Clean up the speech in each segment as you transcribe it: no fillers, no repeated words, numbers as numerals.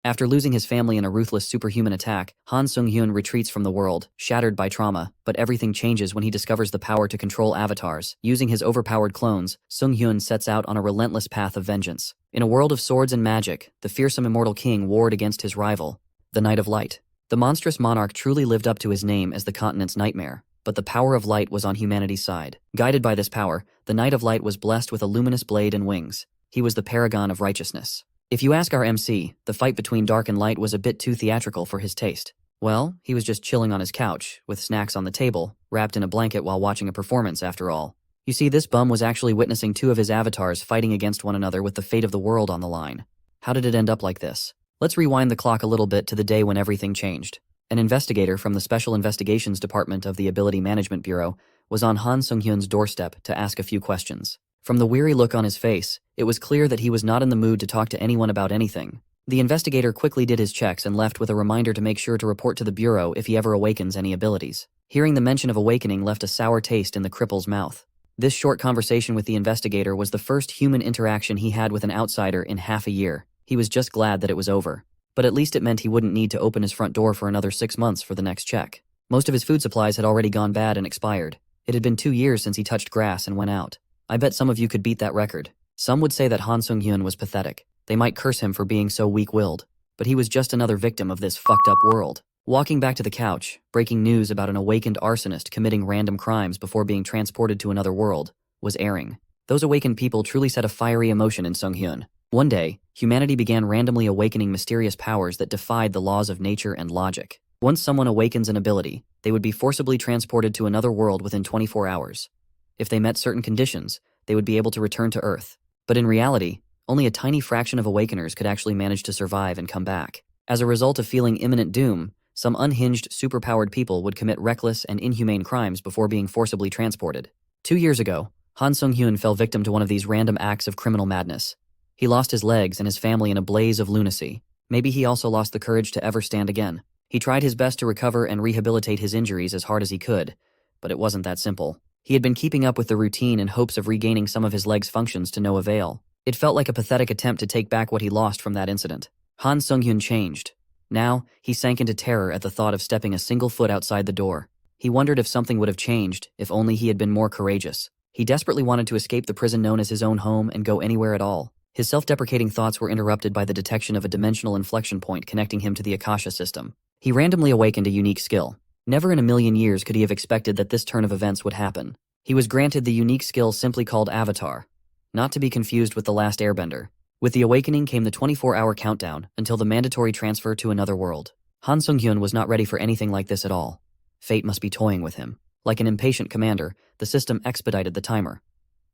After losing his family in a ruthless superhuman attack, Han Sung-hyun retreats from the world, shattered by trauma, but everything changes when he discovers the power to control avatars. Using his overpowered clones, Sung-hyun sets out on a relentless path of vengeance. In a world of swords and magic, the fearsome immortal king warred against his rival, the Knight of Light. The monstrous monarch truly lived up to his name as the continent's nightmare, but the power of light was on humanity's side. Guided by this power, the Knight of Light was blessed with a luminous blade and wings. He was the paragon of righteousness. If you ask our MC, the fight between dark and light was a bit too theatrical for his taste. Well, he was just chilling on his couch, with snacks on the table, wrapped in a blanket while watching a performance after all. You see, this bum was actually witnessing two of his avatars fighting against one another with the fate of the world on the line. How did it end up like this? Let's rewind the clock a little bit to the day when everything changed. An investigator from the Special Investigations Department of the Ability Management Bureau was on Han Sung-hyun's doorstep to ask a few questions. From the weary look on his face, it was clear that he was not in the mood to talk to anyone about anything. The investigator quickly did his checks and left with a reminder to make sure to report to the Bureau if he ever awakens any abilities. Hearing the mention of awakening left a sour taste in the cripple's mouth. This short conversation with the investigator was the first human interaction he had with an outsider in half a year. He was just glad that it was over. But at least it meant he wouldn't need to open his front door for another 6 months for the next check. Most of his food supplies had already gone bad and expired. It had been 2 years since he touched grass and went out. I bet some of you could beat that record. Some would say that Han Sung-hyun was pathetic. They might curse him for being so weak-willed. But he was just another victim of this fucked-up world. Walking back to the couch, breaking news about an awakened arsonist committing random crimes before being transported to another world was airing. Those awakened people truly set a fiery emotion in Sung-hyun. One day, humanity began randomly awakening mysterious powers that defied the laws of nature and logic. Once someone awakens an ability, they would be forcibly transported to another world within 24 hours. If they met certain conditions, they would be able to return to Earth. But in reality, only a tiny fraction of awakeners could actually manage to survive and come back. As a result of feeling imminent doom, some unhinged, superpowered people would commit reckless and inhumane crimes before being forcibly transported. 2 years ago, Han Sung-hyun fell victim to one of these random acts of criminal madness. He lost his legs and his family in a blaze of lunacy. Maybe he also lost the courage to ever stand again. He tried his best to recover and rehabilitate his injuries as hard as he could, but it wasn't that simple. He had been keeping up with the routine in hopes of regaining some of his legs' functions to no avail. It felt like a pathetic attempt to take back what he lost from that incident. Han Sung-hyun changed. Now, he sank into terror at the thought of stepping a single foot outside the door. He wondered if something would have changed, if only he had been more courageous. He desperately wanted to escape the prison known as his own home and go anywhere at all. His self-deprecating thoughts were interrupted by the detection of a dimensional inflection point connecting him to the Akasha system. He randomly awakened a unique skill. Never in a million years could he have expected that this turn of events would happen. He was granted the unique skill simply called Avatar, not to be confused with the last Airbender. With the awakening came the 24-hour countdown until the mandatory transfer to another world. Han Sung-hyun was not ready for anything like this at all. Fate must be toying with him. Like an impatient commander, the system expedited the timer.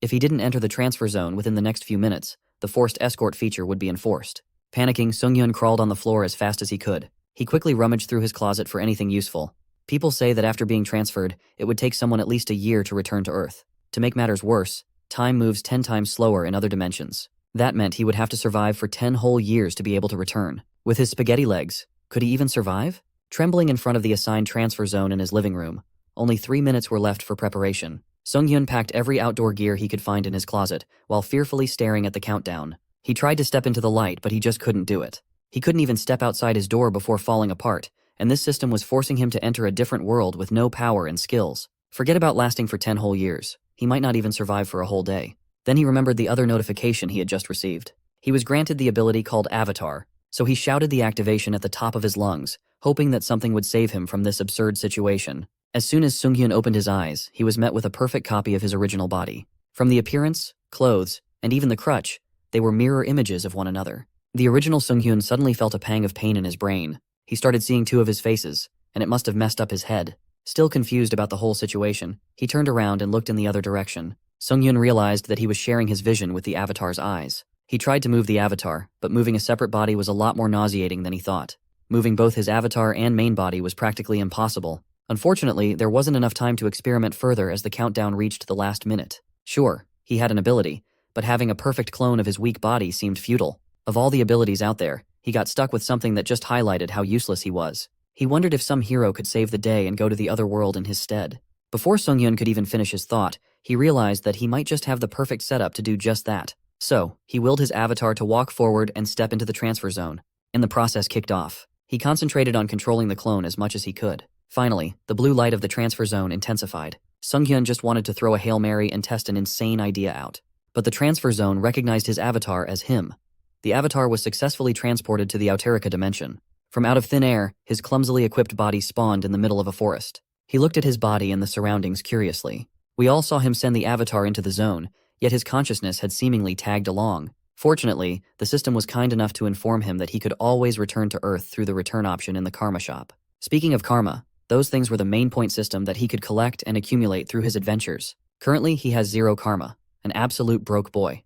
If he didn't enter the transfer zone within the next few minutes, the forced escort feature would be enforced. Panicking, Sung-hyun crawled on the floor as fast as he could. He quickly rummaged through his closet for anything useful. People say that after being transferred, it would take someone at least a year to return to Earth. To make matters worse, time moves 10 times slower in other dimensions. That meant he would have to survive for 10 whole years to be able to return. With his spaghetti legs, could he even survive? Trembling in front of the assigned transfer zone in his living room, only 3 minutes were left for preparation. Sung-hyun packed every outdoor gear he could find in his closet, while fearfully staring at the countdown. He tried to step into the light, but he just couldn't do it. He couldn't even step outside his door before falling apart, and this system was forcing him to enter a different world with no power and skills. Forget about lasting for 10 whole years. He might not even survive for a whole day. Then he remembered the other notification he had just received. He was granted the ability called Avatar, so he shouted the activation at the top of his lungs, hoping that something would save him from this absurd situation. As soon as Sung-hyun opened his eyes, he was met with a perfect copy of his original body. From the appearance, clothes, and even the crutch, they were mirror images of one another. The original Sung-hyun suddenly felt a pang of pain in his brain. He started seeing two of his faces, and it must have messed up his head. Still confused about the whole situation, he turned around and looked in the other direction. Sung-hyun realized that he was sharing his vision with the avatar's eyes. He tried to move the avatar, but moving a separate body was a lot more nauseating than he thought. Moving both his avatar and main body was practically impossible. Unfortunately, there wasn't enough time to experiment further as the countdown reached the last minute. Sure, he had an ability, but having a perfect clone of his weak body seemed futile. Of all the abilities out there, he got stuck with something that just highlighted how useless he was. He wondered if some hero could save the day and go to the other world in his stead. Before Sung-hyun could even finish his thought, he realized that he might just have the perfect setup to do just that. So, he willed his avatar to walk forward and step into the transfer zone. and the process kicked off. He concentrated on controlling the clone as much as he could. Finally, the blue light of the transfer zone intensified. Sunghyun just wanted to throw a Hail Mary and test an insane idea out. But the transfer zone recognized his avatar as him. The avatar was successfully transported to the Auterica dimension. From out of thin air, his clumsily equipped body spawned in the middle of a forest. He looked at his body and the surroundings curiously. We all saw him send the avatar into the zone, yet his consciousness had seemingly tagged along. Fortunately, the system was kind enough to inform him that he could always return to Earth through the return option in the karma shop. Speaking of karma, those things were the main point system that he could collect and accumulate through his adventures. Currently, he has 0 karma, an absolute broke boy.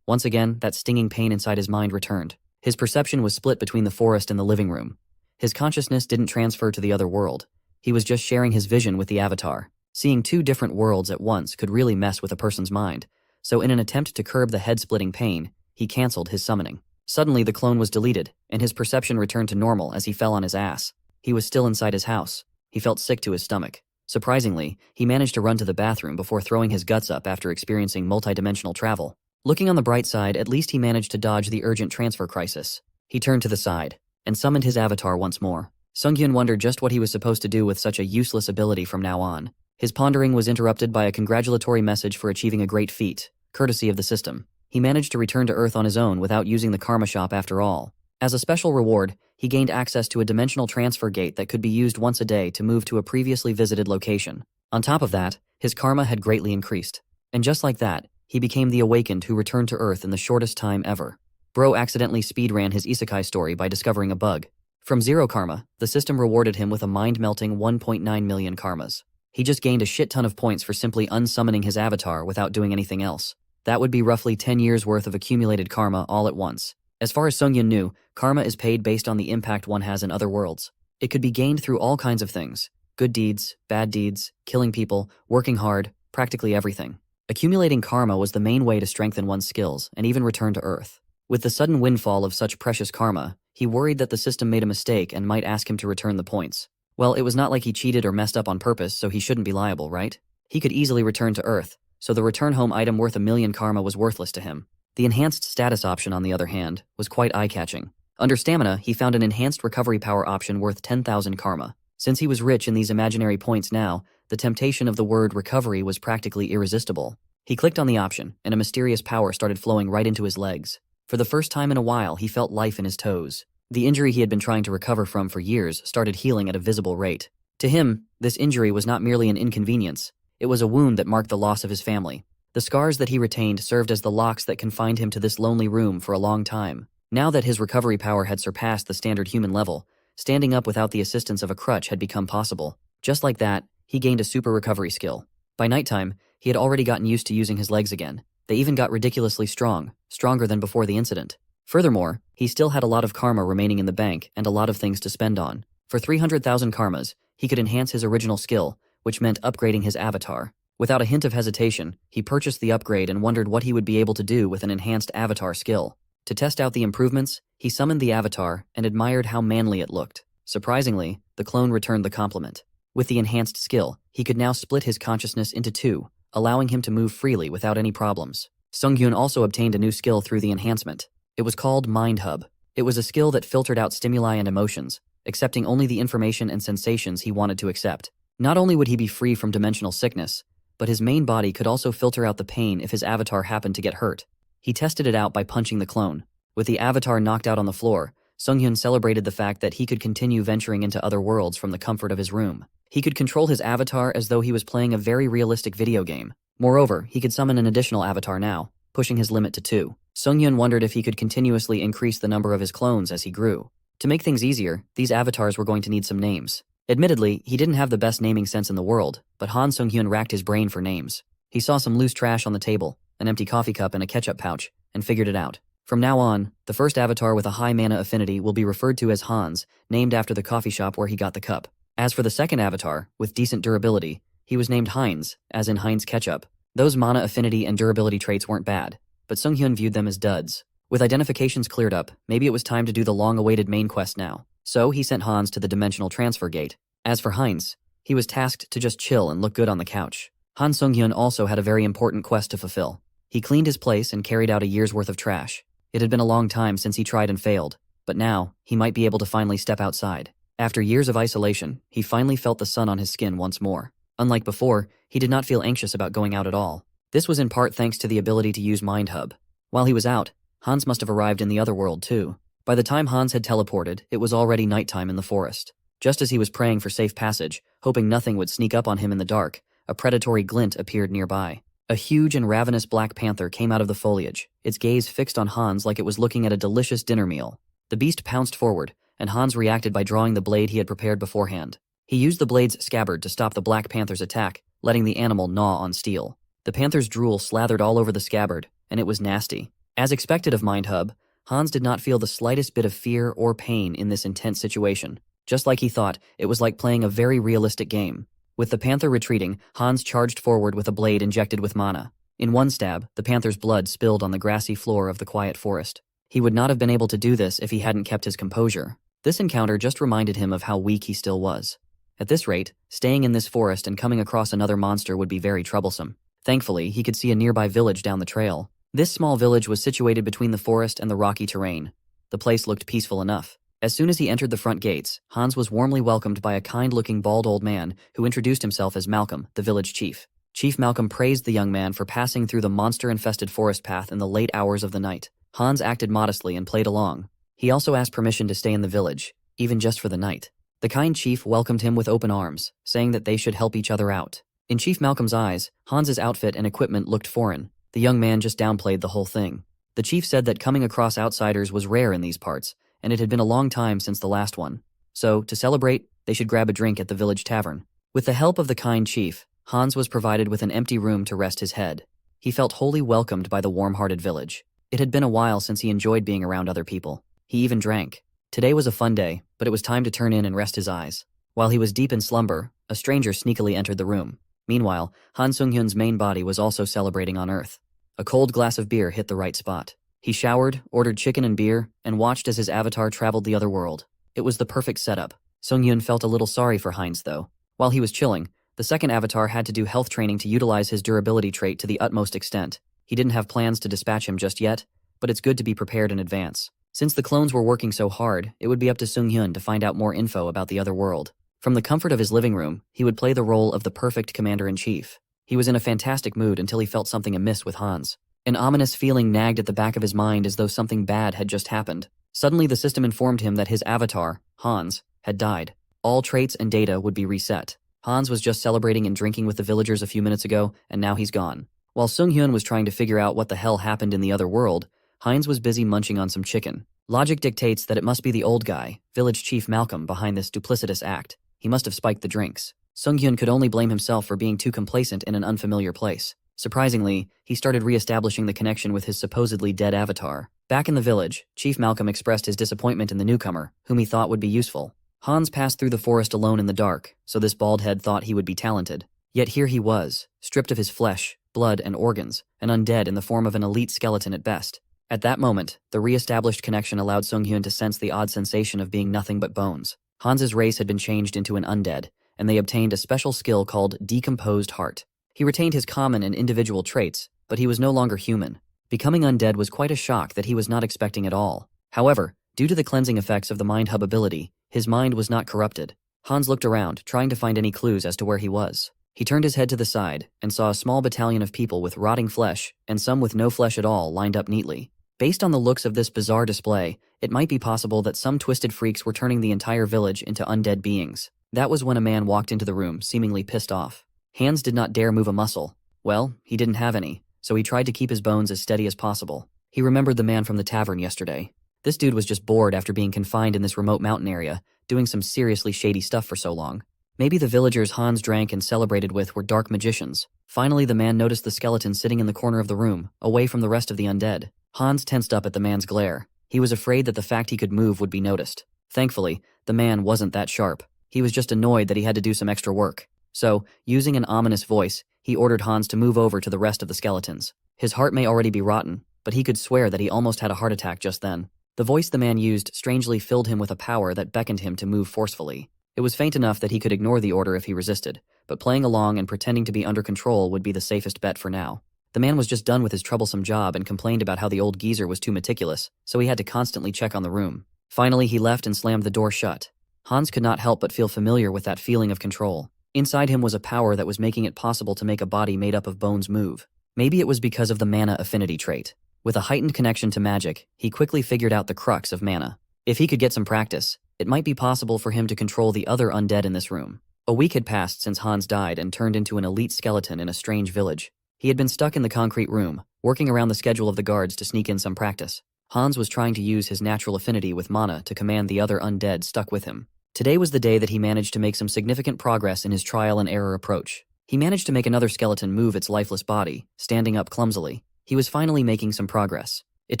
Once again, that stinging pain inside his mind returned. His perception was split between the forest and the living room. His consciousness didn't transfer to the other world. He was just sharing his vision with the avatar. Seeing 2 different worlds at once could really mess with a person's mind, so in an attempt to curb the head-splitting pain, he cancelled his summoning. Suddenly, the clone was deleted, and his perception returned to normal as he fell on his ass. He was still inside his house. He felt sick to his stomach. Surprisingly, he managed to run to the bathroom before throwing his guts up after experiencing multidimensional travel. Looking on the bright side, at least he managed to dodge the urgent transfer crisis. He turned to the side and summoned his avatar once more. Sunghyun wondered just what he was supposed to do with such a useless ability from now on. His pondering was interrupted by a congratulatory message for achieving a great feat, courtesy of the system. He managed to return to Earth on his own without using the karma shop after all. As a special reward, he gained access to a dimensional transfer gate that could be used once a day to move to a previously visited location. On top of that, his karma had greatly increased. And just like that, he became the awakened who returned to Earth in the shortest time ever. Bro accidentally speedran his isekai story by discovering a bug. From 0 karma, the system rewarded him with a mind-melting 1.9 million karmas. He just gained a shit ton of points for simply unsummoning his avatar without doing anything else. That would be roughly 10 years worth of accumulated karma all at once. As far as Sunghyun knew, karma is paid based on the impact one has in other worlds. It could be gained through all kinds of things. Good deeds, bad deeds, killing people, working hard, practically everything. Accumulating karma was the main way to strengthen one's skills and even return to Earth. With the sudden windfall of such precious karma, he worried that the system made a mistake and might ask him to return the points. Well, it was not like he cheated or messed up on purpose, so he shouldn't be liable, right? He could easily return to Earth, so the return home item worth 1 million karma was worthless to him. The enhanced status option, on the other hand, was quite eye-catching. Under stamina, he found an enhanced recovery power option worth 10,000 karma. Since he was rich in these imaginary points now, the temptation of the word recovery was practically irresistible. He clicked on the option, and a mysterious power started flowing right into his legs. For the first time in a while, he felt life in his toes. The injury he had been trying to recover from for years started healing at a visible rate. To him, this injury was not merely an inconvenience. It was a wound that marked the loss of his family. The scars that he retained served as the locks that confined him to this lonely room for a long time. Now that his recovery power had surpassed the standard human level, standing up without the assistance of a crutch had become possible. Just like that, he gained a super recovery skill. By nighttime, he had already gotten used to using his legs again. They even got ridiculously strong, stronger than before the incident. Furthermore, he still had a lot of karma remaining in the bank and a lot of things to spend on. For 300,000 karmas, he could enhance his original skill, which meant upgrading his avatar. Without a hint of hesitation, he purchased the upgrade and wondered what he would be able to do with an enhanced avatar skill. To test out the improvements, he summoned the avatar and admired how manly it looked. Surprisingly, the clone returned the compliment. With the enhanced skill, he could now split his consciousness into 2, allowing him to move freely without any problems. Sunghyun also obtained a new skill through the enhancement. It was called Mind Hub. It was a skill that filtered out stimuli and emotions, accepting only the information and sensations he wanted to accept. Not only would he be free from dimensional sickness, but his main body could also filter out the pain if his avatar happened to get hurt. He tested it out by punching the clone. With the avatar knocked out on the floor, Sunghyun celebrated the fact that he could continue venturing into other worlds from the comfort of his room. He could control his avatar as though he was playing a very realistic video game. Moreover, he could summon an additional avatar now, pushing his limit to 2. Sunghyun wondered if he could continuously increase the number of his clones as he grew. To make things easier, these avatars were going to need some names. Admittedly, he didn't have the best naming sense in the world, but Han Sunghyun racked his brain for names. He saw some loose trash on the table, an empty coffee cup and a ketchup pouch, and figured it out. From now on, the first avatar with a high mana affinity will be referred to as Hans, named after the coffee shop where he got the cup. As for the second avatar, with decent durability, he was named Heinz, as in Heinz ketchup. Those mana affinity and durability traits weren't bad, but Sunghyun viewed them as duds. With identifications cleared up, maybe it was time to do the long-awaited main quest now. So he sent Hans to the dimensional transfer gate. As for Heinz, he was tasked to just chill and look good on the couch. Han Sunghyun also had a very important quest to fulfill. He cleaned his place and carried out a year's worth of trash. It had been a long time since he tried and failed, but now, he might be able to finally step outside. After years of isolation, he finally felt the sun on his skin once more. Unlike before, he did not feel anxious about going out at all. This was in part thanks to the ability to use Mind Hub. While he was out, Hans must have arrived in the other world too. By the time Hans had teleported, it was already nighttime in the forest. Just as he was praying for safe passage, hoping nothing would sneak up on him in the dark, a predatory glint appeared nearby. A huge and ravenous black panther came out of the foliage, its gaze fixed on Hans like it was looking at a delicious dinner meal. The beast pounced forward, and Hans reacted by drawing the blade he had prepared beforehand. He used the blade's scabbard to stop the black panther's attack, letting the animal gnaw on steel. The panther's drool slathered all over the scabbard, and it was nasty. As expected of Mind Hub, Hans did not feel the slightest bit of fear or pain in this intense situation. Just like he thought, it was like playing a very realistic game. With the panther retreating, Hans charged forward with a blade injected with mana. In one stab, the panther's blood spilled on the grassy floor of the quiet forest. He would not have been able to do this if he hadn't kept his composure. This encounter just reminded him of how weak he still was. At this rate, staying in this forest and coming across another monster would be very troublesome. Thankfully, he could see a nearby village down the trail. This small village was situated between the forest and the rocky terrain. The place looked peaceful enough. As soon as he entered the front gates, Hans was warmly welcomed by a kind-looking bald old man who introduced himself as Malcolm, the village chief. Chief Malcolm praised the young man for passing through the monster-infested forest path in the late hours of the night. Hans acted modestly and played along. He also asked permission to stay in the village, even just for the night. The kind chief welcomed him with open arms, saying that they should help each other out. In Chief Malcolm's eyes, Hans's outfit and equipment looked foreign. The young man just downplayed the whole thing. The chief said that coming across outsiders was rare in these parts, and it had been a long time since the last one. So, to celebrate, they should grab a drink at the village tavern. With the help of the kind chief, Hans was provided with an empty room to rest his head. He felt wholly welcomed by the warm-hearted village. It had been a while since he enjoyed being around other people. He even drank. Today was a fun day, but it was time to turn in and rest his eyes. While he was deep in slumber, a stranger sneakily entered the room. Meanwhile, Han Sung-hyun's main body was also celebrating on Earth. A cold glass of beer hit the right spot. He showered, ordered chicken and beer, and watched as his avatar traveled the other world. It was the perfect setup. Sung-hyun felt a little sorry for Heinz though. While he was chilling, the second avatar had to do health training to utilize his durability trait to the utmost extent. He didn't have plans to dispatch him just yet, but it's good to be prepared in advance. Since the clones were working so hard, it would be up to Sung-hyun to find out more info about the other world. From the comfort of his living room, he would play the role of the perfect commander-in-chief. He was in a fantastic mood until he felt something amiss with Hans. An ominous feeling nagged at the back of his mind as though something bad had just happened. Suddenly the system informed him that his avatar, Hans, had died. All traits and data would be reset. Hans was just celebrating and drinking with the villagers a few minutes ago, and now he's gone. While Sung-hyun was trying to figure out what the hell happened in the other world, Heinz was busy munching on some chicken. Logic dictates that it must be the old guy, village chief Malcolm, behind this duplicitous act. He must have spiked the drinks. Sung-hyun could only blame himself for being too complacent in an unfamiliar place. Surprisingly, he started re-establishing the connection with his supposedly dead avatar. Back in the village, Chief Malcolm expressed his disappointment in the newcomer, whom he thought would be useful. Hans passed through the forest alone in the dark, so this bald head thought he would be talented. Yet here he was, stripped of his flesh, blood, and organs, and undead in the form of an elite skeleton at best. At that moment, the re-established connection allowed Sung-hyun to sense the odd sensation of being nothing but bones. Hans's race had been changed into an undead, and they obtained a special skill called Decomposed Heart. He retained his common and individual traits, but he was no longer human. Becoming undead was quite a shock that he was not expecting at all. However, due to the cleansing effects of the Mind Hub ability, his mind was not corrupted. Hans looked around, trying to find any clues as to where he was. He turned his head to the side and saw a small battalion of people with rotting flesh and some with no flesh at all lined up neatly. Based on the looks of this bizarre display, it might be possible that some twisted freaks were turning the entire village into undead beings. That was when a man walked into the room, seemingly pissed off. Hans did not dare move a muscle. Well, he didn't have any, so he tried to keep his bones as steady as possible. He remembered the man from the tavern yesterday. This dude was just bored after being confined in this remote mountain area, doing some seriously shady stuff for so long. Maybe the villagers Hans drank and celebrated with were dark magicians. Finally, the man noticed the skeleton sitting in the corner of the room, away from the rest of the undead. Hans tensed up at the man's glare. He was afraid that the fact he could move would be noticed. Thankfully, the man wasn't that sharp. He was just annoyed that he had to do some extra work. So, using an ominous voice, he ordered Hans to move over to the rest of the skeletons. His heart may already be rotten, but he could swear that he almost had a heart attack just then. The voice the man used strangely filled him with a power that beckoned him to move forcefully. It was faint enough that he could ignore the order if he resisted, but playing along and pretending to be under control would be the safest bet for now. The man was just done with his troublesome job and complained about how the old geezer was too meticulous, so he had to constantly check on the room. Finally, he left and slammed the door shut. Hans could not help but feel familiar with that feeling of control. Inside him was a power that was making it possible to make a body made up of bones move. Maybe it was because of the mana affinity trait. With a heightened connection to magic, he quickly figured out the crux of mana. If he could get some practice, it might be possible for him to control the other undead in this room. A week had passed since Hans died and turned into an elite skeleton in a strange village. He had been stuck in the concrete room, working around the schedule of the guards to sneak in some practice. Hans was trying to use his natural affinity with mana to command the other undead stuck with him. Today was the day that he managed to make some significant progress in his trial and error approach. He managed to make another skeleton move its lifeless body, standing up clumsily. He was finally making some progress. It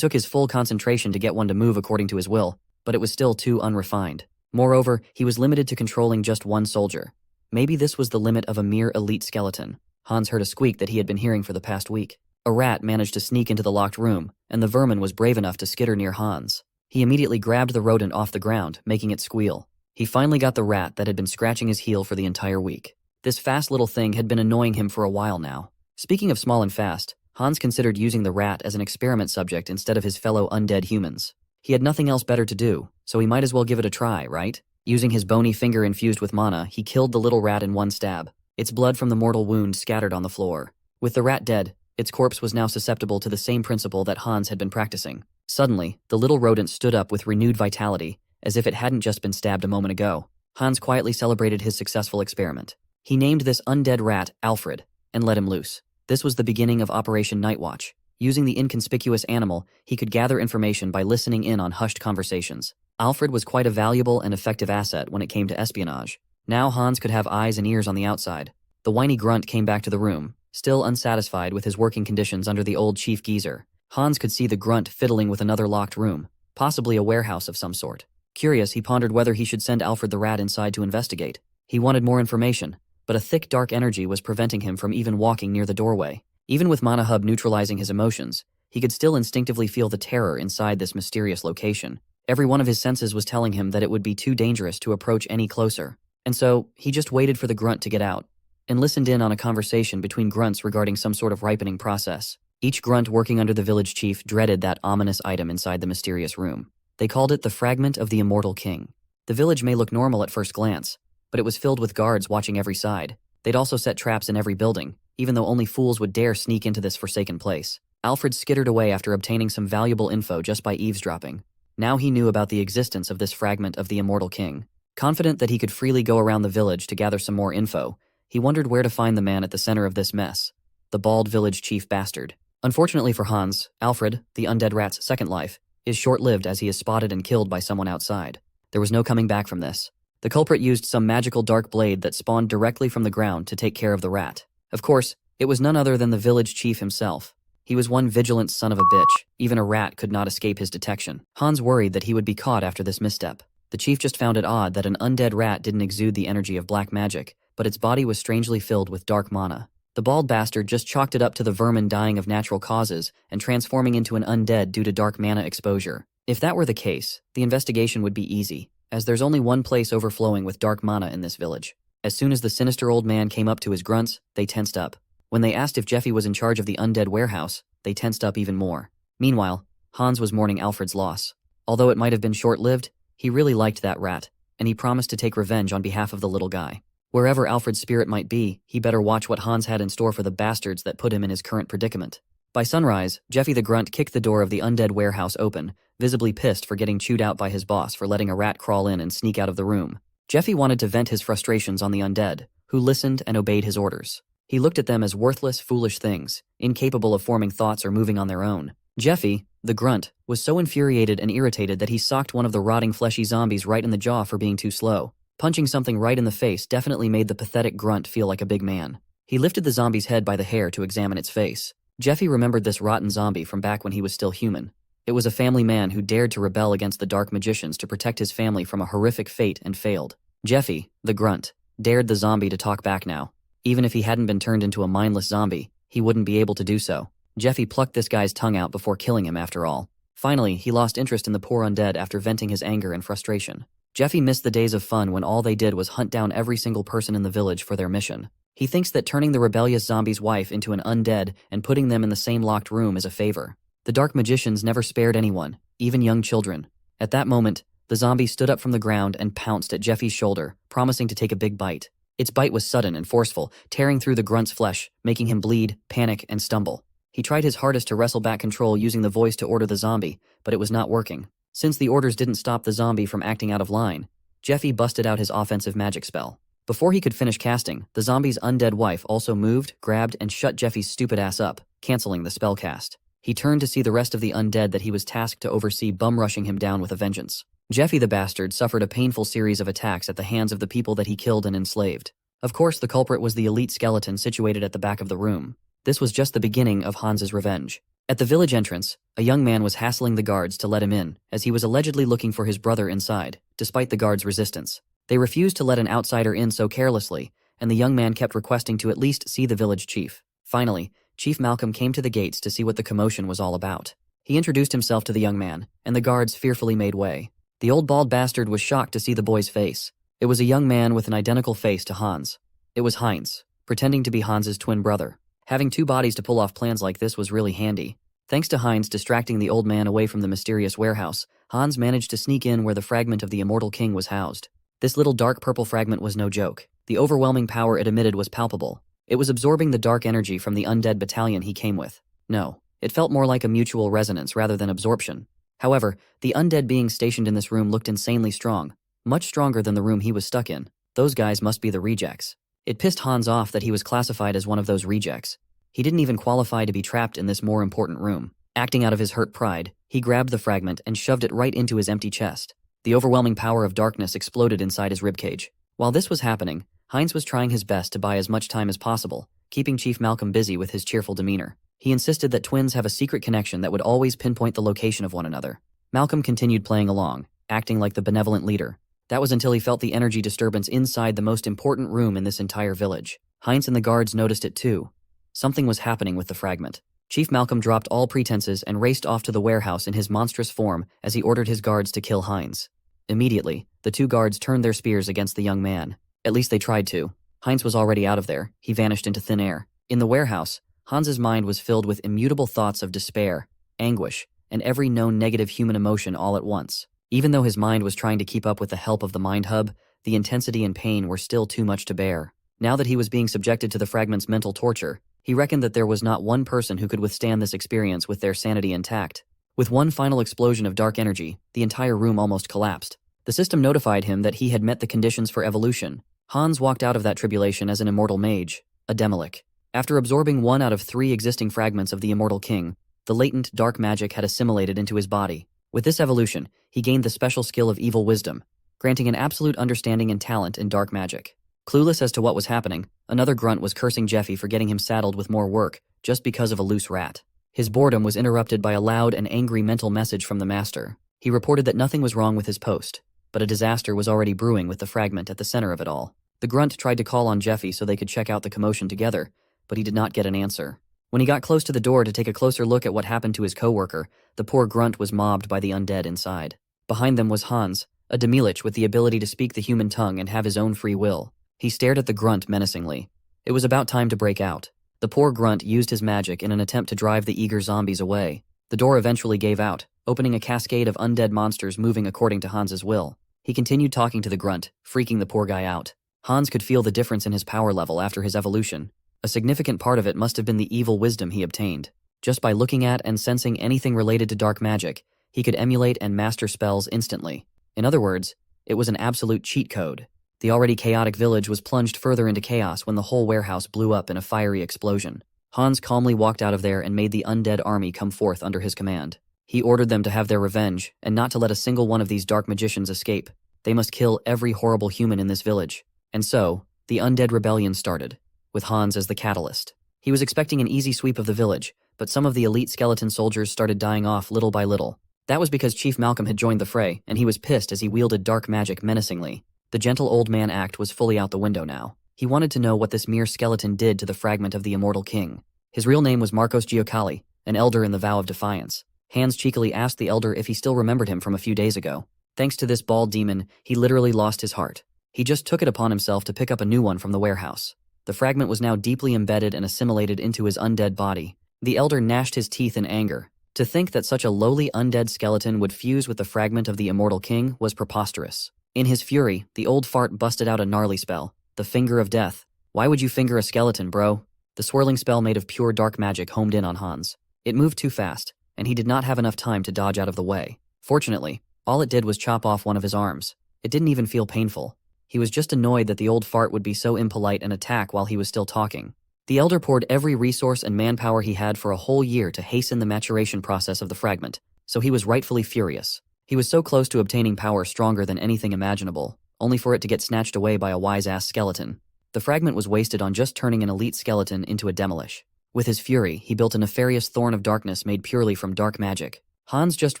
took his full concentration to get one to move according to his will, but it was still too unrefined. Moreover, he was limited to controlling just one soldier. Maybe this was the limit of a mere elite skeleton. Hans heard a squeak that he had been hearing for the past week. A rat managed to sneak into the locked room, and the vermin was brave enough to skitter near Hans. He immediately grabbed the rodent off the ground, making it squeal. He finally got the rat that had been scratching his heel for the entire week. This fast little thing had been annoying him for a while now. Speaking of small and fast, Hans considered using the rat as an experiment subject instead of his fellow undead humans. He had nothing else better to do, so he might as well give it a try, right? Using his bony finger infused with mana, he killed the little rat in one stab. Its blood from the mortal wound scattered on the floor. With the rat dead, its corpse was now susceptible to the same principle that Hans had been practicing. Suddenly, the little rodent stood up with renewed vitality, as if it hadn't just been stabbed a moment ago. Hans quietly celebrated his successful experiment. He named this undead rat Alfred, and let him loose. This was the beginning of Operation Nightwatch. Using the inconspicuous animal, he could gather information by listening in on hushed conversations. Alfred was quite a valuable and effective asset when it came to espionage. Now Hans could have eyes and ears on the outside. The whiny grunt came back to the room, still unsatisfied with his working conditions under the old chief geezer. Hans could see the grunt fiddling with another locked room, possibly a warehouse of some sort. Curious, he pondered whether he should send Alfred the rat inside to investigate. He wanted more information, but a thick dark energy was preventing him from even walking near the doorway. Even with Mana Hub neutralizing his emotions, he could still instinctively feel the terror inside this mysterious location. Every one of his senses was telling him that it would be too dangerous to approach any closer. And so, he just waited for the grunt to get out, and listened in on a conversation between grunts regarding some sort of ripening process. Each grunt working under the village chief dreaded that ominous item inside the mysterious room. They called it the fragment of the immortal king. The village may look normal at first glance, but it was filled with guards watching every side. They'd also set traps in every building, even though only fools would dare sneak into this forsaken place. Alfred skittered away after obtaining some valuable info just by eavesdropping. Now he knew about the existence of this fragment of the immortal king. Confident that he could freely go around the village to gather some more info, he wondered where to find the man at the center of this mess, the bald village chief bastard. Unfortunately for Hans, Alfred, the undead rat's second life, is short-lived as he is spotted and killed by someone outside. There was no coming back from this. The culprit used some magical dark blade that spawned directly from the ground to take care of the rat. Of course, it was none other than the village chief himself. He was one vigilant son of a bitch. Even a rat could not escape his detection. Hans worried that he would be caught after this misstep. The chief just found it odd that an undead rat didn't exude the energy of black magic, but its body was strangely filled with dark mana. The bald bastard just chalked it up to the vermin dying of natural causes and transforming into an undead due to dark mana exposure. If that were the case, the investigation would be easy, as there's only one place overflowing with dark mana in this village. As soon as the sinister old man came up to his grunts, they tensed up. When they asked if Jeffy was in charge of the undead warehouse, they tensed up even more. Meanwhile, Hans was mourning Alfred's loss. Although it might have been short-lived, he really liked that rat, and he promised to take revenge on behalf of the little guy. Wherever Alfred's spirit might be, he better watch what Hans had in store for the bastards that put him in his current predicament. By sunrise, Jeffy the Grunt kicked the door of the undead warehouse open, visibly pissed for getting chewed out by his boss for letting a rat crawl in and sneak out of the room. Jeffy wanted to vent his frustrations on the undead, who listened and obeyed his orders. He looked at them as worthless, foolish things, incapable of forming thoughts or moving on their own. Jeffy, the Grunt, was so infuriated and irritated that he socked one of the rotting fleshy zombies right in the jaw for being too slow. Punching something right in the face definitely made the pathetic Grunt feel like a big man. He lifted the zombie's head by the hair to examine its face. Jeffy remembered this rotten zombie from back when he was still human. It was a family man who dared to rebel against the dark magicians to protect his family from a horrific fate and failed. Jeffy, the Grunt, dared the zombie to talk back now. Even if he hadn't been turned into a mindless zombie, he wouldn't be able to do so. Jeffy plucked this guy's tongue out before killing him after all. Finally, he lost interest in the poor undead after venting his anger and frustration. Jeffy missed the days of fun when all they did was hunt down every single person in the village for their mission. He thinks that turning the rebellious zombie's wife into an undead and putting them in the same locked room is a favor. The dark magicians never spared anyone, even young children. At that moment, The zombie stood up from the ground and pounced at Jeffy's shoulder, promising to take a big bite. Its bite was sudden and forceful, tearing through the grunt's flesh, making him bleed, panic, and stumble. He tried his hardest to wrestle back control using the voice to order the zombie, but it was not working. Since the orders didn't stop the zombie from acting out of line, Jeffy busted out his offensive magic spell. Before he could finish casting, the zombie's undead wife also moved, grabbed, and shut Jeffy's stupid ass up, canceling the spell cast. He turned to see the rest of the undead that he was tasked to oversee bum-rushing him down with a vengeance. Jeffy the bastard suffered a painful series of attacks at the hands of the people that he killed and enslaved. Of course, the culprit was the elite skeleton situated at the back of the room. This was just the beginning of Hans's revenge. At the village entrance, a young man was hassling the guards to let him in, as he was allegedly looking for his brother inside, despite the guards' resistance. They refused to let an outsider in so carelessly, and the young man kept requesting to at least see the village chief. Finally, Chief Malcolm came to the gates to see what the commotion was all about. He introduced himself to the young man, and the guards fearfully made way. The old bald bastard was shocked to see the boy's face. It was a young man with an identical face to Hans. It was Heinz, pretending to be Hans's twin brother. Having two bodies to pull off plans like this was really handy. Thanks to Heinz distracting the old man away from the mysterious warehouse, Hans managed to sneak in where the fragment of the Immortal King was housed. This little dark purple fragment was no joke. The overwhelming power it emitted was palpable. It was absorbing the dark energy from the undead battalion he came with. No, it felt more like a mutual resonance rather than absorption. However, the undead beings stationed in this room looked insanely strong, much stronger than the room he was stuck in. Those guys must be the rejects. It pissed Hans off that he was classified as one of those rejects. He didn't even qualify to be trapped in this more important room. Acting out of his hurt pride, he grabbed the fragment and shoved it right into his empty chest. The overwhelming power of darkness exploded inside his ribcage. While this was happening, Heinz was trying his best to buy as much time as possible, keeping Chief Malcolm busy with his cheerful demeanor. He insisted that twins have a secret connection that would always pinpoint the location of one another. Malcolm continued playing along, acting like the benevolent leader. That was until he felt the energy disturbance inside the most important room in this entire village. Heinz and the guards noticed it too. Something was happening with the fragment. Chief Malcolm dropped all pretenses and raced off to the warehouse in his monstrous form as he ordered his guards to kill Heinz. Immediately, the two guards turned their spears against the young man. At least they tried to. Heinz was already out of there. He vanished into thin air. In the warehouse, Hans's mind was filled with immutable thoughts of despair, anguish, and every known negative human emotion all at once. Even though his mind was trying to keep up with the help of the Mind Hub, the intensity and pain were still too much to bear. Now that he was being subjected to the fragment's mental torture, he reckoned that there was not one person who could withstand this experience with their sanity intact. With one final explosion of dark energy, the entire room almost collapsed. The system notified him that he had met the conditions for evolution. Hans walked out of that tribulation as an immortal mage, a Demolic. After absorbing 1 out of 3 existing fragments of the Immortal King, the latent dark magic had assimilated into his body. With this evolution, he gained the special skill of evil wisdom, granting an absolute understanding and talent in dark magic. Clueless as to what was happening, another grunt was cursing Jeffy for getting him saddled with more work, just because of a loose rat. His boredom was interrupted by a loud and angry mental message from the master. He reported that nothing was wrong with his post, but a disaster was already brewing with the fragment at the center of it all. The grunt tried to call on Jeffy so they could check out the commotion together, but he did not get an answer. When he got close to the door to take a closer look at what happened to his coworker, the poor grunt was mobbed by the undead inside. Behind them was Hans, a Demolic with the ability to speak the human tongue and have his own free will. He stared at the grunt menacingly. It was about time to break out. The poor grunt used his magic in an attempt to drive the eager zombies away. The door eventually gave out, opening a cascade of undead monsters moving according to Hans's will. He continued talking to the grunt, freaking the poor guy out. Hans could feel the difference in his power level after his evolution. A significant part of it must have been the evil wisdom he obtained. Just by looking at and sensing anything related to dark magic, he could emulate and master spells instantly. In other words, it was an absolute cheat code. The already chaotic village was plunged further into chaos when the whole warehouse blew up in a fiery explosion. Hans calmly walked out of there and made the undead army come forth under his command. He ordered them to have their revenge and not to let a single one of these dark magicians escape. They must kill every horrible human in this village. And so, the undead rebellion started, with Hans as the catalyst. He was expecting an easy sweep of the village, but some of the elite skeleton soldiers started dying off little by little. That was because Chief Malcolm had joined the fray, and he was pissed as he wielded dark magic menacingly. The gentle old man act was fully out the window now. He wanted to know what this mere skeleton did to the fragment of the Immortal King. His real name was Marcos Giocali, an elder in the Vow of Defiance. Hans cheekily asked the elder if he still remembered him from a few days ago. Thanks to this bald demon, he literally lost his heart. He just took it upon himself to pick up a new one from the warehouse. The fragment was now deeply embedded and assimilated into his undead body. The elder gnashed his teeth in anger. To think that such a lowly undead skeleton would fuse with the fragment of the immortal king was preposterous. In his fury, the old fart busted out a gnarly spell, the Finger of Death. Why would you finger a skeleton, bro? The swirling spell made of pure dark magic homed in on Hans. It moved too fast, and he did not have enough time to dodge out of the way. Fortunately, all it did was chop off one of his arms. It didn't even feel painful. He was just annoyed that the old fart would be so impolite and attack while he was still talking. The elder poured every resource and manpower he had for a whole year to hasten the maturation process of the fragment, so he was rightfully furious. He was so close to obtaining power stronger than anything imaginable, only for it to get snatched away by a wise-ass skeleton. The fragment was wasted on just turning an elite skeleton into a demolish. With his fury, he built a nefarious thorn of darkness made purely from dark magic. Hans just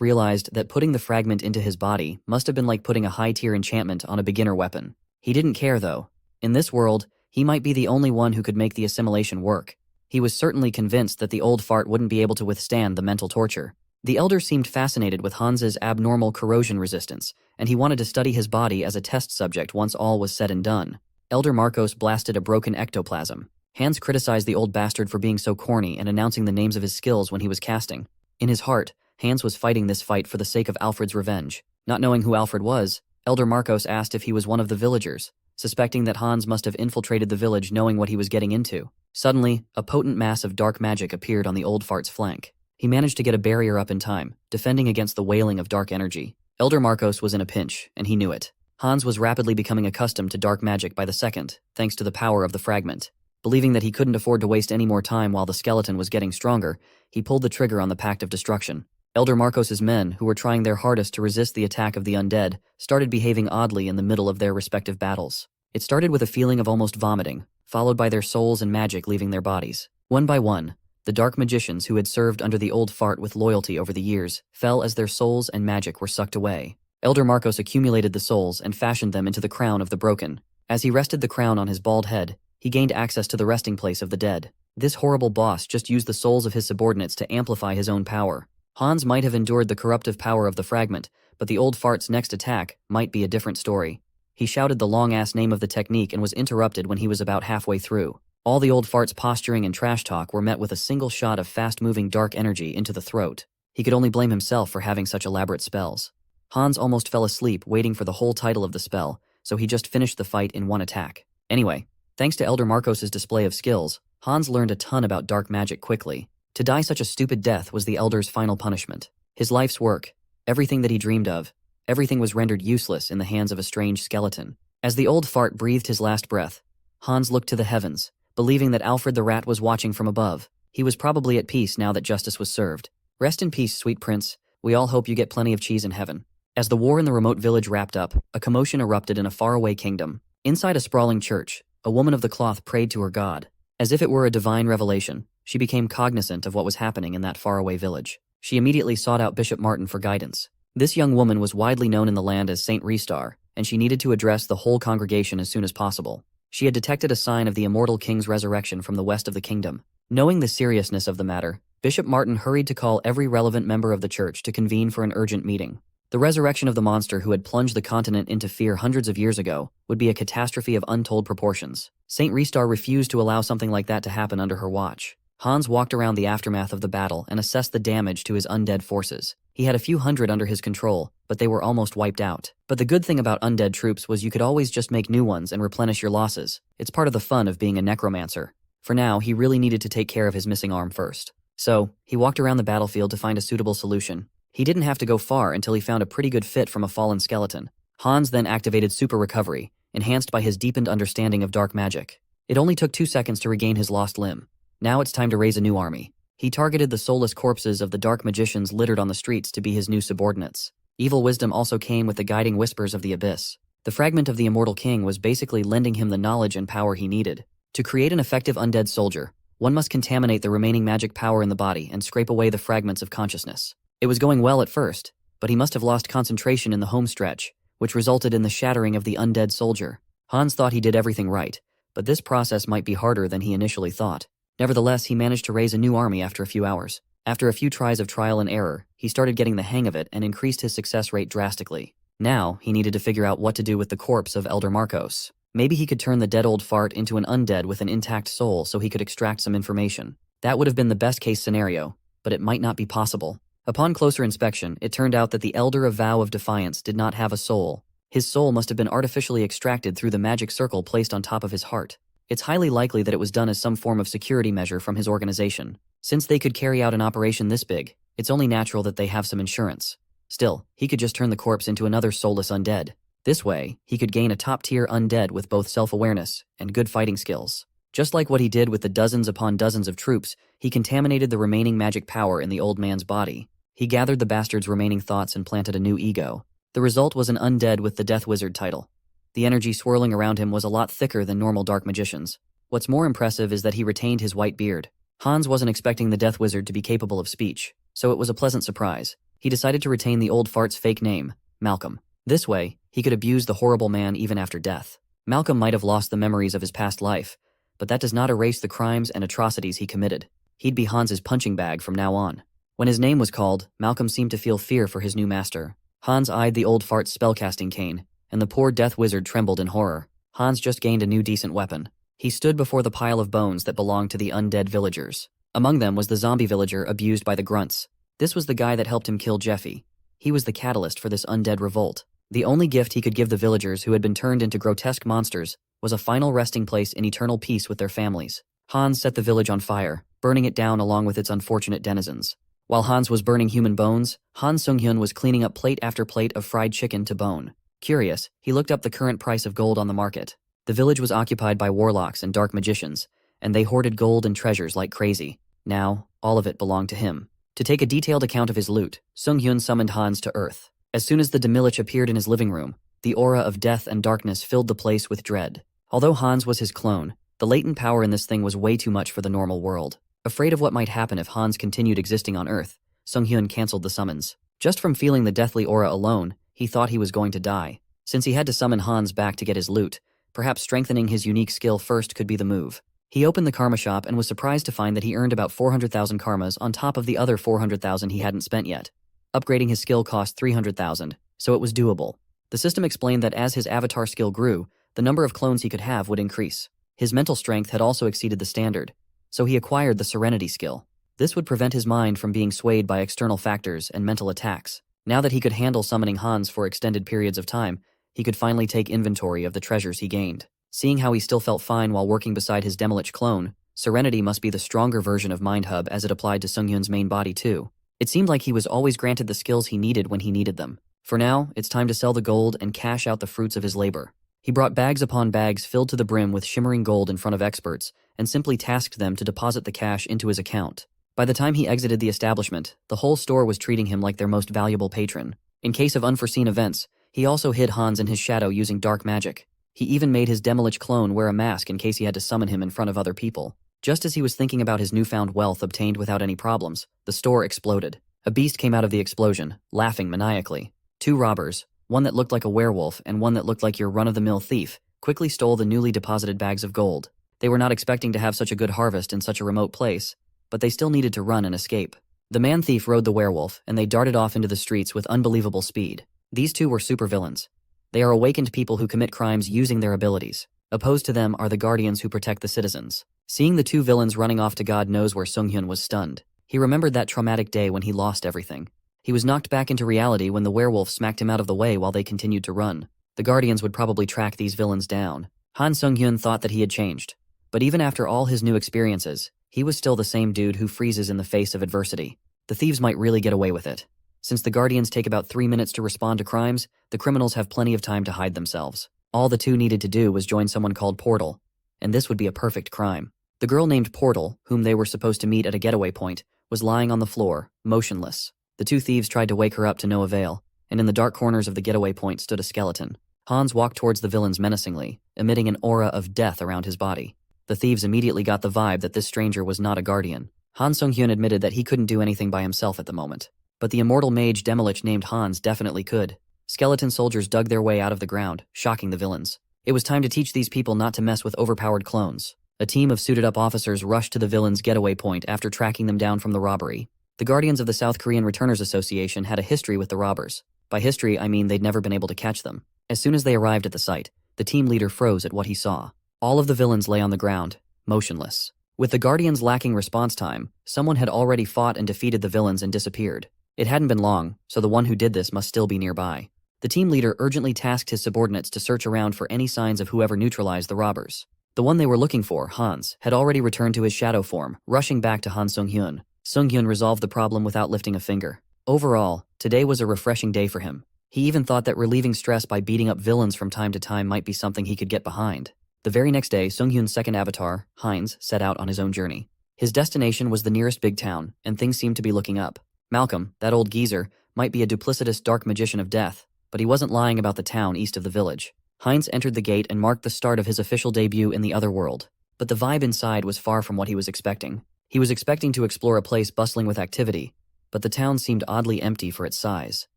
realized that putting the fragment into his body must have been like putting a high-tier enchantment on a beginner weapon. He didn't care, though. In this world, he might be the only one who could make the assimilation work. He was certainly convinced that the old fart wouldn't be able to withstand the mental torture. The elder seemed fascinated with Hans's abnormal corrosion resistance, and he wanted to study his body as a test subject once all was said and done. Elder Marcos blasted a broken ectoplasm. Hans criticized the old bastard for being so corny and announcing the names of his skills when he was casting. In his heart, Hans was fighting this fight for the sake of Alfred's revenge. Not knowing who Alfred was, Elder Marcos asked if he was one of the villagers, suspecting that Hans must have infiltrated the village knowing what he was getting into. Suddenly, a potent mass of dark magic appeared on the old fart's flank. He managed to get a barrier up in time, defending against the wailing of dark energy. Elder Marcos was in a pinch, and he knew it. Hans was rapidly becoming accustomed to dark magic by the second, thanks to the power of the fragment. Believing that he couldn't afford to waste any more time while the skeleton was getting stronger, he pulled the trigger on the Pact of Destruction. Elder Marcos's men, who were trying their hardest to resist the attack of the undead, started behaving oddly in the middle of their respective battles. It started with a feeling of almost vomiting, followed by their souls and magic leaving their bodies. One by one, the dark magicians who had served under the old fart with loyalty over the years fell as their souls and magic were sucked away. Elder Marcos accumulated the souls and fashioned them into the crown of the broken. As he rested the crown on his bald head, he gained access to the resting place of the dead. This horrible boss just used the souls of his subordinates to amplify his own power. Hans might have endured the corruptive power of the fragment, but the old fart's next attack might be a different story. He shouted the long-ass name of the technique and was interrupted when he was about halfway through. All the old fart's posturing and trash talk were met with a single shot of fast-moving dark energy into the throat. He could only blame himself for having such elaborate spells. Hans almost fell asleep waiting for the whole title of the spell, so he just finished the fight in one attack. Anyway, thanks to Elder Marcos's display of skills, Hans learned a ton about dark magic quickly. To die such a stupid death was the Elder's final punishment. His life's work, everything that he dreamed of, everything was rendered useless in the hands of a strange skeleton. As the old fart breathed his last breath, Hans looked to the heavens, believing that Alfred the Rat was watching from above. He was probably at peace now that justice was served. Rest in peace, sweet prince. We all hope you get plenty of cheese in heaven. As the war in the remote village wrapped up, a commotion erupted in a faraway kingdom. Inside a sprawling church, a woman of the cloth prayed to her god. As if it were a divine revelation, she became cognizant of what was happening in that faraway village. She immediately sought out Bishop Martin for guidance. This young woman was widely known in the land as Saint Restar, and she needed to address the whole congregation as soon as possible. She had detected a sign of the immortal king's resurrection from the west of the kingdom. Knowing the seriousness of the matter, Bishop Martin hurried to call every relevant member of the church to convene for an urgent meeting. The resurrection of the monster who had plunged the continent into fear hundreds of years ago would be a catastrophe of untold proportions. Saint Restar refused to allow something like that to happen under her watch. Hans walked around the aftermath of the battle and assessed the damage to his undead forces. He had a few hundred under his control, but they were almost wiped out. But the good thing about undead troops was you could always just make new ones and replenish your losses. It's part of the fun of being a necromancer. For now, he really needed to take care of his missing arm first. So, he walked around the battlefield to find a suitable solution. He didn't have to go far until he found a pretty good fit from a fallen skeleton. Hans then activated Super Recovery, enhanced by his deepened understanding of dark magic. It only took 2 seconds to regain his lost limb. Now it's time to raise a new army. He targeted the soulless corpses of the dark magicians littered on the streets to be his new subordinates. Evil wisdom also came with the guiding whispers of the abyss. The fragment of the immortal king was basically lending him the knowledge and power he needed. To create an effective undead soldier, one must contaminate the remaining magic power in the body and scrape away the fragments of consciousness. It was going well at first, but he must have lost concentration in the home stretch, which resulted in the shattering of the undead soldier. Hans thought he did everything right, but this process might be harder than he initially thought. Nevertheless, he managed to raise a new army after a few hours. After a few tries of trial and error, he started getting the hang of it and increased his success rate drastically. Now, he needed to figure out what to do with the corpse of Elder Marcos. Maybe he could turn the dead old fart into an undead with an intact soul so he could extract some information. That would have been the best case scenario, but it might not be possible. Upon closer inspection, it turned out that the Elder of Vow of Defiance did not have a soul. His soul must have been artificially extracted through the magic circle placed on top of his heart. It's highly likely that it was done as some form of security measure from his organization. Since they could carry out an operation this big, it's only natural that they have some insurance. Still, he could just turn the corpse into another soulless undead. This way, he could gain a top-tier undead with both self-awareness and good fighting skills. Just like what he did with the dozens upon dozens of troops, he contaminated the remaining magic power in the old man's body. He gathered the bastard's remaining thoughts and planted a new ego. The result was an undead with the Death Wizard title. The energy swirling around him was a lot thicker than normal dark magicians. What's more impressive is that he retained his white beard. Hans wasn't expecting the Death Wizard to be capable of speech, so it was a pleasant surprise. He decided to retain the old fart's fake name, Malcolm. This way, he could abuse the horrible man even after death. Malcolm might have lost the memories of his past life, but that does not erase the crimes and atrocities he committed. He'd be Hans's punching bag from now on. When his name was called, Malcolm seemed to feel fear for his new master. Hans eyed the old fart's spellcasting cane, and the poor Death Wizard trembled in horror. Hans just gained a new decent weapon. He stood before the pile of bones that belonged to the undead villagers. Among them was the zombie villager abused by the grunts. This was the guy that helped him kill Jeffy. He was the catalyst for this undead revolt. The only gift he could give the villagers who had been turned into grotesque monsters was a final resting place in eternal peace with their families. Hans set the village on fire, burning it down along with its unfortunate denizens. While Hans was burning human bones, Han Sung-hyun was cleaning up plate after plate of fried chicken to bone. Curious, he looked up the current price of gold on the market. The village was occupied by warlocks and dark magicians, and they hoarded gold and treasures like crazy. Now, all of it belonged to him. To take a detailed account of his loot, Sung-hyun summoned Hans to Earth. As soon as the Demilich appeared in his living room, the aura of death and darkness filled the place with dread. Although Hans was his clone, the latent power in this thing was way too much for the normal world. Afraid of what might happen if Hans continued existing on Earth, Sung-hyun canceled the summons. Just from feeling the deathly aura alone, he thought he was going to die. Since he had to summon Hans back to get his loot, perhaps strengthening his unique skill first could be the move. He opened the karma shop and was surprised to find that he earned about 400,000 karmas on top of the other 400,000 he hadn't spent yet. Upgrading his skill cost 300,000, so it was doable. The system explained that as his avatar skill grew, the number of clones he could have would increase. His mental strength had also exceeded the standard, so he acquired the Serenity skill. This would prevent his mind from being swayed by external factors and mental attacks. Now that he could handle summoning Hans for extended periods of time, he could finally take inventory of the treasures he gained. Seeing how he still felt fine while working beside his Demilich clone, Serenity must be the stronger version of Mind Hub as it applied to Sung-hyun's main body too. It seemed like he was always granted the skills he needed when he needed them. For now, it's time to sell the gold and cash out the fruits of his labor. He brought bags upon bags filled to the brim with shimmering gold in front of experts, and simply tasked them to deposit the cash into his account. By the time he exited the establishment, the whole store was treating him like their most valuable patron. In case of unforeseen events, he also hid Hans in his shadow using dark magic. He even made his Demilich clone wear a mask in case he had to summon him in front of other people. Just as he was thinking about his newfound wealth obtained without any problems, the store exploded. A beast came out of the explosion, laughing maniacally. Two robbers, one that looked like a werewolf and one that looked like your run-of-the-mill thief, quickly stole the newly deposited bags of gold. They were not expecting to have such a good harvest in such a remote place, but they still needed to run and escape. The man-thief rode the werewolf, and they darted off into the streets with unbelievable speed. These two were supervillains. They are awakened people who commit crimes using their abilities. Opposed to them are the guardians who protect the citizens. Seeing the two villains running off to God knows where Sung-hyun was stunned. He remembered that traumatic day when he lost everything. He was knocked back into reality when the werewolf smacked him out of the way while they continued to run. The guardians would probably track these villains down. Han Sung-hyun thought that he had changed. But even after all his new experiences, he was still the same dude who freezes in the face of adversity. The thieves might really get away with it. Since the guardians take about 3 minutes to respond to crimes, the criminals have plenty of time to hide themselves. All the two needed to do was join someone called Portal, and this would be a perfect crime. The girl named Portal, whom they were supposed to meet at a getaway point, was lying on the floor, motionless. The two thieves tried to wake her up to no avail, and in the dark corners of the getaway point stood a skeleton. Hans walked towards the villains menacingly, emitting an aura of death around his body. The thieves immediately got the vibe that this stranger was not a guardian. Han Sung-hyun admitted that he couldn't do anything by himself at the moment. But the immortal mage Demilich named Hans definitely could. Skeleton soldiers dug their way out of the ground, shocking the villains. It was time to teach these people not to mess with overpowered clones. A team of suited-up officers rushed to the villains' getaway point after tracking them down from the robbery. The Guardians of the South Korean Returners Association had a history with the robbers. By history, I mean they'd never been able to catch them. As soon as they arrived at the site, the team leader froze at what he saw. All of the villains lay on the ground, motionless. With the Guardians lacking response time, someone had already fought and defeated the villains and disappeared. It hadn't been long, so the one who did this must still be nearby. The team leader urgently tasked his subordinates to search around for any signs of whoever neutralized the robbers. The one they were looking for, Hans, had already returned to his shadow form, rushing back to Han Sung-hyun. Sung-hyun resolved the problem without lifting a finger. Overall, today was a refreshing day for him. He even thought that relieving stress by beating up villains from time to time might be something he could get behind. The very next day, Sung-hyun's second avatar, Heinz, set out on his own journey. His destination was the nearest big town, and things seemed to be looking up. Malcolm, that old geezer, might be a duplicitous dark magician of death, but he wasn't lying about the town east of the village. Heinz entered the gate and marked the start of his official debut in the other world. But the vibe inside was far from what he was expecting. He was expecting to explore a place bustling with activity, but the town seemed oddly empty for its size.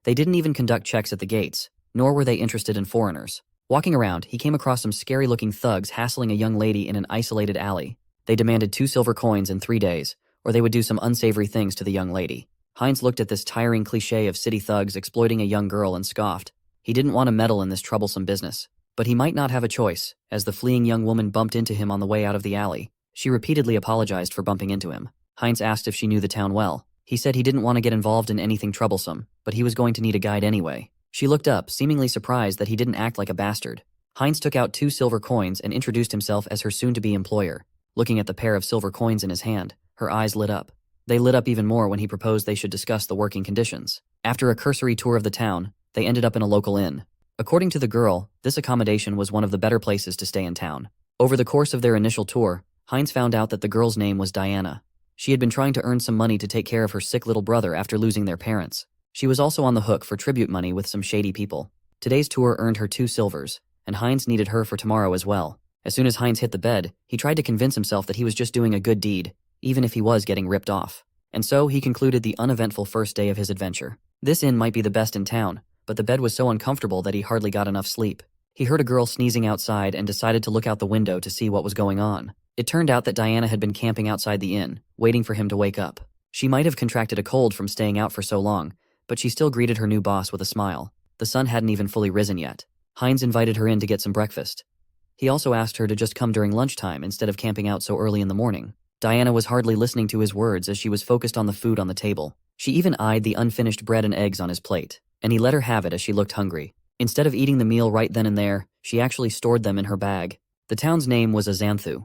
They didn't even conduct checks at the gates, nor were they interested in foreigners. Walking around, he came across some scary-looking thugs hassling a young lady in an isolated alley. They demanded 2 silver coins in 3 days, or they would do some unsavory things to the young lady. Heinz looked at this tiring cliché of city thugs exploiting a young girl and scoffed. He didn't want to meddle in this troublesome business. But he might not have a choice, as the fleeing young woman bumped into him on the way out of the alley. She repeatedly apologized for bumping into him. Heinz asked if she knew the town well. He said he didn't want to get involved in anything troublesome, but he was going to need a guide anyway. She looked up, seemingly surprised that he didn't act like a bastard. Heinz took out 2 silver coins and introduced himself as her soon-to-be employer. Looking at the pair of silver coins in his hand, her eyes lit up. They lit up even more when he proposed they should discuss the working conditions. After a cursory tour of the town, they ended up in a local inn. According to the girl, this accommodation was one of the better places to stay in town. Over the course of their initial tour, Heinz found out that the girl's name was Diana. She had been trying to earn some money to take care of her sick little brother after losing their parents. She was also on the hook for tribute money with some shady people. Today's tour earned her 2 silvers, and Heinz needed her for tomorrow as well. As soon as Heinz hit the bed, he tried to convince himself that he was just doing a good deed, even if he was getting ripped off. And so he concluded the uneventful first day of his adventure. This inn might be the best in town, but the bed was so uncomfortable that he hardly got enough sleep. He heard a girl sneezing outside and decided to look out the window to see what was going on. It turned out that Diana had been camping outside the inn, waiting for him to wake up. She might have contracted a cold from staying out for so long, but she still greeted her new boss with a smile. The sun hadn't even fully risen yet. Heinz invited her in to get some breakfast. He also asked her to just come during lunchtime instead of camping out so early in the morning. Diana was hardly listening to his words as she was focused on the food on the table. She even eyed the unfinished bread and eggs on his plate, and he let her have it as she looked hungry. Instead of eating the meal right then and there, she actually stored them in her bag. The town's name was Azanthu.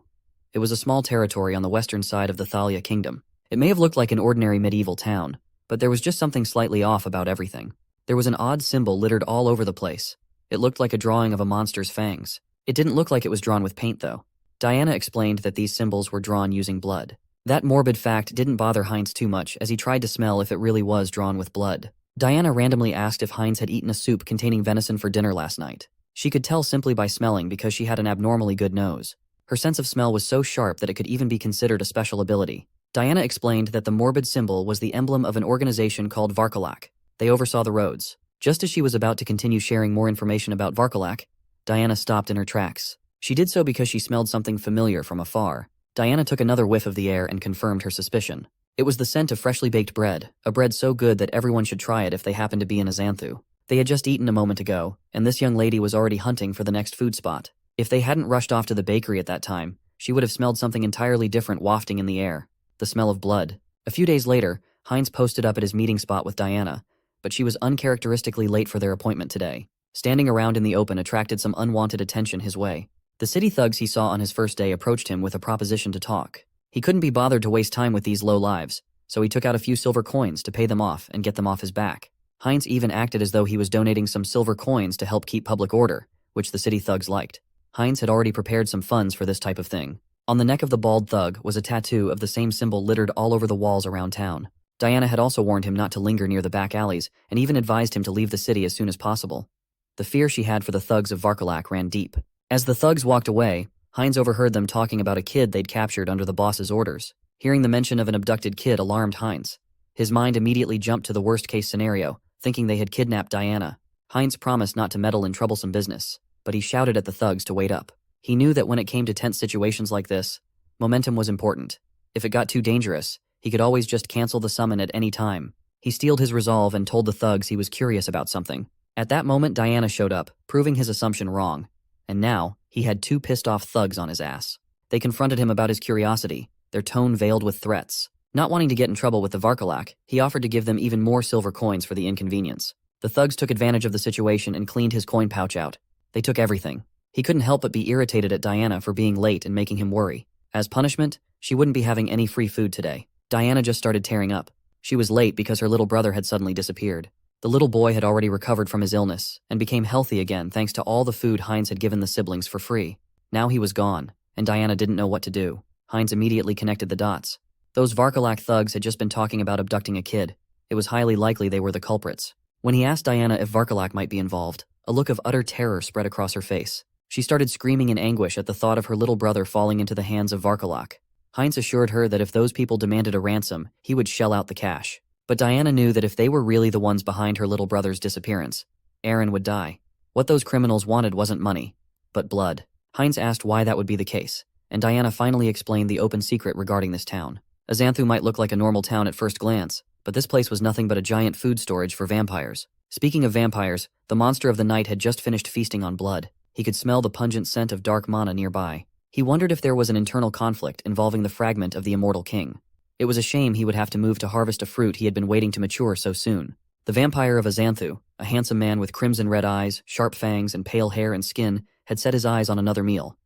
It was a small territory on the western side of the Thalia kingdom. It may have looked like an ordinary medieval town, but there was just something slightly off about everything. There was an odd symbol littered all over the place. It looked like a drawing of a monster's fangs. It didn't look like it was drawn with paint, though. Diana explained that these symbols were drawn using blood. That morbid fact didn't bother Heinz too much as he tried to smell if it really was drawn with blood. Diana randomly asked if Heinz had eaten a soup containing venison for dinner last night. She could tell simply by smelling because she had an abnormally good nose. Her sense of smell was so sharp that it could even be considered a special ability. Diana explained that the morbid symbol was the emblem of an organization called Varkalak. They oversaw the roads. Just as she was about to continue sharing more information about Varkalak, Diana stopped in her tracks. She did so because she smelled something familiar from afar. Diana took another whiff of the air and confirmed her suspicion. It was the scent of freshly baked bread, a bread so good that everyone should try it if they happen to be in Azanthu. They had just eaten a moment ago, and this young lady was already hunting for the next food spot. If they hadn't rushed off to the bakery at that time, she would have smelled something entirely different wafting in the air. The smell of blood. A few days later, Heinz posted up at his meeting spot with Diana, but she was uncharacteristically late for their appointment today. Standing around in the open attracted some unwanted attention his way. The city thugs he saw on his first day approached him with a proposition to talk. He couldn't be bothered to waste time with these low lives, so he took out a few silver coins to pay them off and get them off his back. Heinz even acted as though he was donating some silver coins to help keep public order, which the city thugs liked. Heinz had already prepared some funds for this type of thing. On the neck of the bald thug was a tattoo of the same symbol littered all over the walls around town. Diana had also warned him not to linger near the back alleys and even advised him to leave the city as soon as possible. The fear she had for the thugs of Varkalak ran deep. As the thugs walked away, Heinz overheard them talking about a kid they'd captured under the boss's orders. Hearing the mention of an abducted kid alarmed Heinz. His mind immediately jumped to the worst-case scenario, thinking they had kidnapped Diana. Heinz promised not to meddle in troublesome business, but he shouted at the thugs to wait up. He knew that when it came to tense situations like this, momentum was important. If it got too dangerous, he could always just cancel the summon at any time. He steeled his resolve and told the thugs he was curious about something. At that moment, Diana showed up, proving his assumption wrong. And now, he had 2 pissed-off thugs on his ass. They confronted him about his curiosity, their tone veiled with threats. Not wanting to get in trouble with the Varkalak, he offered to give them even more silver coins for the inconvenience. The thugs took advantage of the situation and cleaned his coin pouch out. They took everything. He couldn't help but be irritated at Diana for being late and making him worry. As punishment, she wouldn't be having any free food today. Diana just started tearing up. She was late because her little brother had suddenly disappeared. The little boy had already recovered from his illness and became healthy again thanks to all the food Heinz had given the siblings for free. Now he was gone, and Diana didn't know what to do. Heinz immediately connected the dots. Those Varkalak thugs had just been talking about abducting a kid. It was highly likely they were the culprits. When he asked Diana if Varkalak might be involved, a look of utter terror spread across her face. She started screaming in anguish at the thought of her little brother falling into the hands of Varkalak. Heinz assured her that if those people demanded a ransom, he would shell out the cash. But Diana knew that if they were really the ones behind her little brother's disappearance, Aaron would die. What those criminals wanted wasn't money, but blood. Heinz asked why that would be the case, and Diana finally explained the open secret regarding this town. Azanthu might look like a normal town at first glance, but this place was nothing but a giant food storage for vampires. Speaking of vampires, the monster of the night had just finished feasting on blood. He could smell the pungent scent of dark mana nearby. He wondered if there was an internal conflict involving the fragment of the immortal king. It was a shame he would have to move to harvest a fruit he had been waiting to mature so soon. The vampire of Azanthu, a handsome man with crimson red eyes, sharp fangs, and pale hair and skin, had set his eyes on another meal.